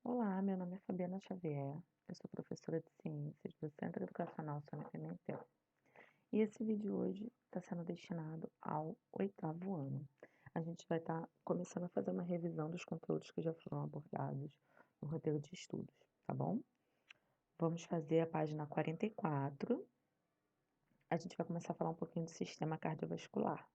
Olá, meu nome é Fabiana Xavier, eu sou professora de Ciências do Centro Educacional Sônia Pimentel. E esse vídeo hoje está sendo destinado ao 8º ano. A gente vai estar começando a fazer uma revisão dos conteúdos que já foram abordados no roteiro de estudos, tá bom? Vamos fazer a página 44. A gente vai começar a falar um pouquinho do sistema cardiovascular,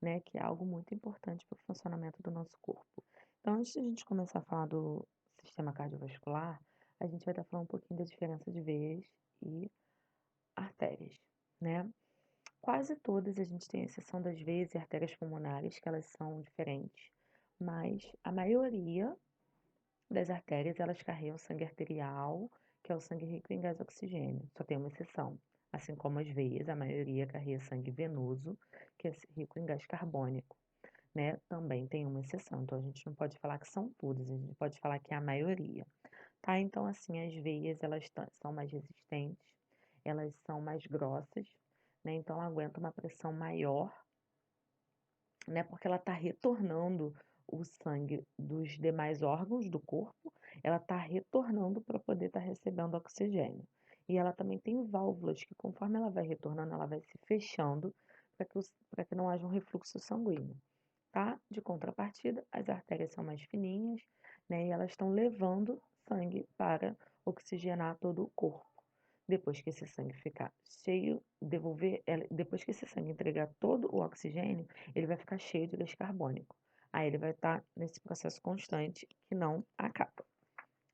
né, que é algo muito importante para o funcionamento do nosso corpo. Então, antes de a gente começar a falar do sistema cardiovascular, a gente vai estar falando um pouquinho da diferença de veias e artérias, né? Quase todas a gente tem exceção das veias e artérias pulmonares, que elas são diferentes, mas a maioria das artérias, elas carregam sangue arterial, que é o sangue rico em gás oxigênio. Só tem uma exceção. Assim como as veias, a maioria carrega sangue venoso, que é rico em gás carbônico, né? Também tem uma exceção. Então, a gente não pode falar que são todas, a gente pode falar que é a maioria, tá? Então, assim, as veias, elas são mais resistentes, elas são mais grossas, né? Então, ela aguenta uma pressão maior, né? Porque ela está retornando o sangue dos demais órgãos do corpo, ela está retornando para poder estar recebendo oxigênio. E ela também tem válvulas que, conforme ela vai retornando, ela vai se fechando para que não haja um refluxo sanguíneo, tá? De contrapartida, as artérias são mais fininhas, né? E elas estão levando sangue para oxigenar todo o corpo. Depois que esse sangue ficar cheio, depois que esse sangue entregar todo o oxigênio, ele vai ficar cheio de gás carbônico. Aí ele vai estar nesse processo constante que não acaba,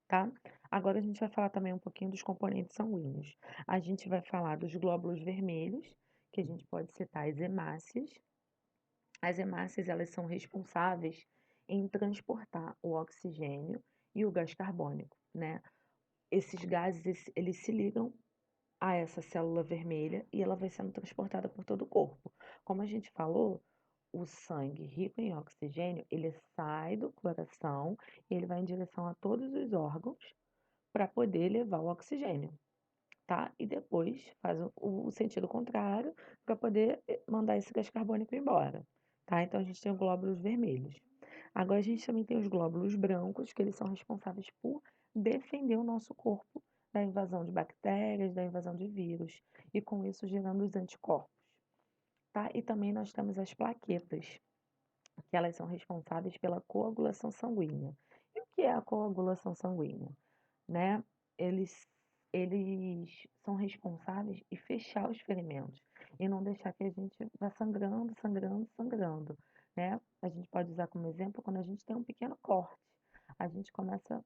tá? Agora a gente vai falar também um pouquinho dos componentes sanguíneos. A gente vai falar dos glóbulos vermelhos, que a gente pode citar as hemácias. As hemácias, elas são responsáveis em transportar o oxigênio e o gás carbônico, né? Esses gases, eles se ligam a essa célula vermelha e ela vai sendo transportada por todo o corpo. Como a gente falou, o sangue rico em oxigênio, ele sai do coração e ele vai em direção a todos os órgãos para poder levar o oxigênio, tá? E depois faz o sentido contrário para poder mandar esse gás carbônico embora, tá? Então a gente tem os glóbulos vermelhos. Agora a gente também tem os glóbulos brancos, que eles são responsáveis por defender o nosso corpo da invasão de bactérias, da invasão de vírus, e com isso gerando os anticorpos, tá? E também nós temos as plaquetas, que elas são responsáveis pela coagulação sanguínea. E o que é a coagulação sanguínea? Né? Eles, eles são responsáveis em fechar os ferimentos e não deixar que a gente vá sangrando, sangrando, sangrando, né? A gente pode usar como exemplo quando a gente tem um pequeno corte. A gente começa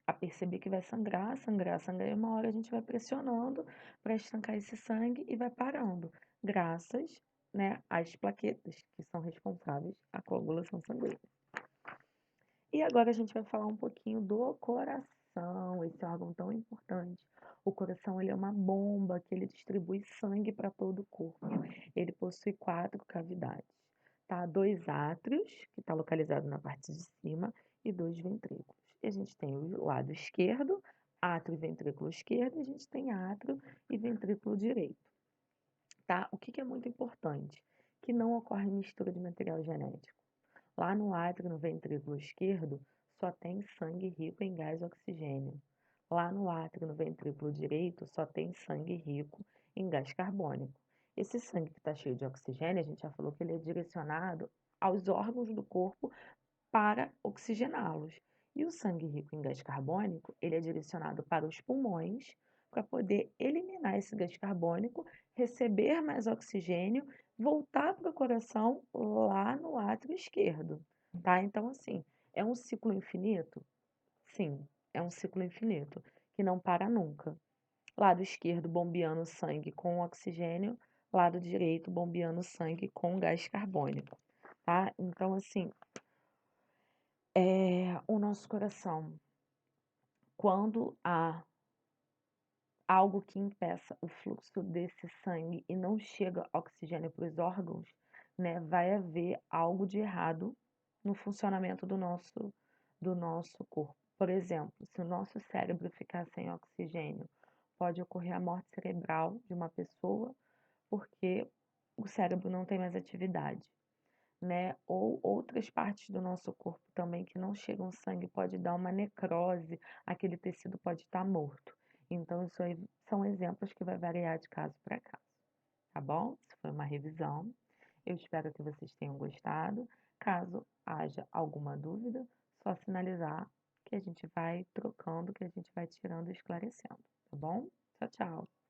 a perceber que vai sangrar, sangrar, sangrar, e uma hora a gente vai pressionando para estancar esse sangue e vai parando, graças, né, às plaquetas que são responsáveis à coagulação sanguínea. E agora a gente vai falar um pouquinho do coração, esse órgão tão importante. O coração, ele é uma bomba que ele distribui sangue para todo o corpo. Ele possui 4 cavidades, tá? 2 átrios, que está localizado na parte de cima, e 2 ventrículos. E a gente tem o lado esquerdo, átrio e ventrículo esquerdo, e a gente tem átrio e ventrículo direito, tá? O que que é muito importante? Que não ocorre mistura de material genético. Lá no átrio, no ventrículo esquerdo, só tem sangue rico em gás oxigênio. Lá no átrio, no ventrículo direito, só tem sangue rico em gás carbônico. Esse sangue que está cheio de oxigênio, a gente já falou que ele é direcionado aos órgãos do corpo para oxigená-los. E o sangue rico em gás carbônico, ele é direcionado para os pulmões para poder eliminar esse gás carbônico, receber mais oxigênio, voltar para o coração lá no átrio esquerdo, tá? Então, assim, é um ciclo infinito? Sim, é um ciclo infinito, que não para nunca. Lado esquerdo bombeando sangue com oxigênio, lado direito bombeando sangue com gás carbônico, tá? Então, assim, o nosso coração, quando há algo que impeça o fluxo desse sangue e não chega oxigênio para os órgãos, né, vai haver algo de errado no funcionamento do nosso corpo. Por exemplo, se o nosso cérebro ficar sem oxigênio, pode ocorrer a morte cerebral de uma pessoa porque o cérebro não tem mais atividade, né? Ou outras partes do nosso corpo também que não chegam sangue, pode dar uma necrose, aquele tecido pode estar morto. Então, isso aí são exemplos que vai variar de caso para caso, tá bom? Isso foi uma revisão. Eu espero que vocês tenham gostado. Caso haja alguma dúvida, só sinalizar que a gente vai trocando, que a gente vai tirando e esclarecendo, tá bom? Tchau, tchau.